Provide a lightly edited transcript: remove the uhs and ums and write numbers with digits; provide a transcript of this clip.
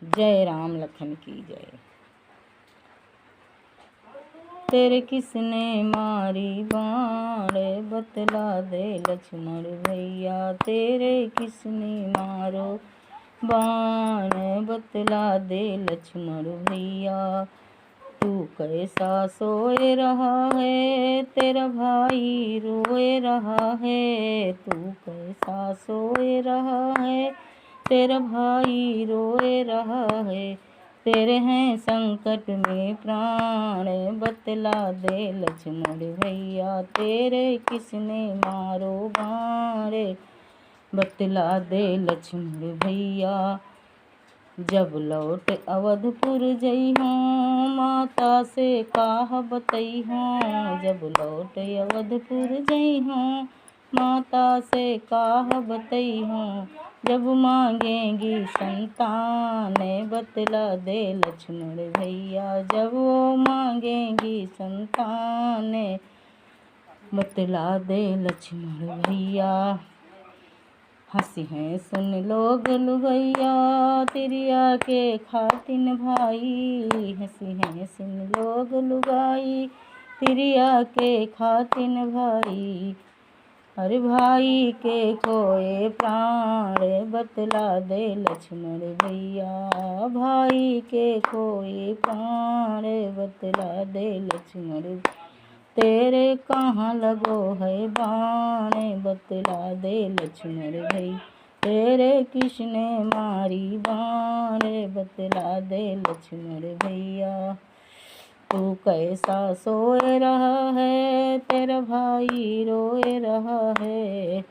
जय राम लखन की जय। तेरे किसने मारी बाण, बतला दे लक्ष्मण भैया। तेरे किसने मारो बाण, बतला दे लक्ष्मण भैया। तू कैसा सोए रहा है, तेरा भाई रोए रहा है। तू कैसा सोए रहा है, तेरा भाई रोए रहा है। तेरे हैं संकट में प्राण, बतला दे लक्ष्मण भैया। तेरे किसने मारो बाण, बतला दे लक्ष्मण भैया। जब लौट अवधपुर जइहों, माता से काह बतइहों। जब लौट अवधपुर जइहों, माता से काह बतइहों। जब मांगेंगी संतान, बतला दे लक्ष्मण भैया। जब वो मांगेंगी संतान, बतला दे लक्ष्मण भैया। हंसी हैं सुन लोग लुगैया, तिरिया के खातिन भाई। हंसी हैं सुन लोग लुगाई, तिरिया के खातिन भाई। अरे भाई के खोए प्राण, बतला दे लक्ष्मण भैया। भाई के खोए प्राण, बतला दे लक्ष्मण। तेरे कहाँ लगो है बाण, बतला दे लक्ष्मण भैया। तेरे किसने मारी बाण, बतला दे लक्ष्मण भैया। तू कैसा सोए रहा है, तेरा भाई रोए रहा है।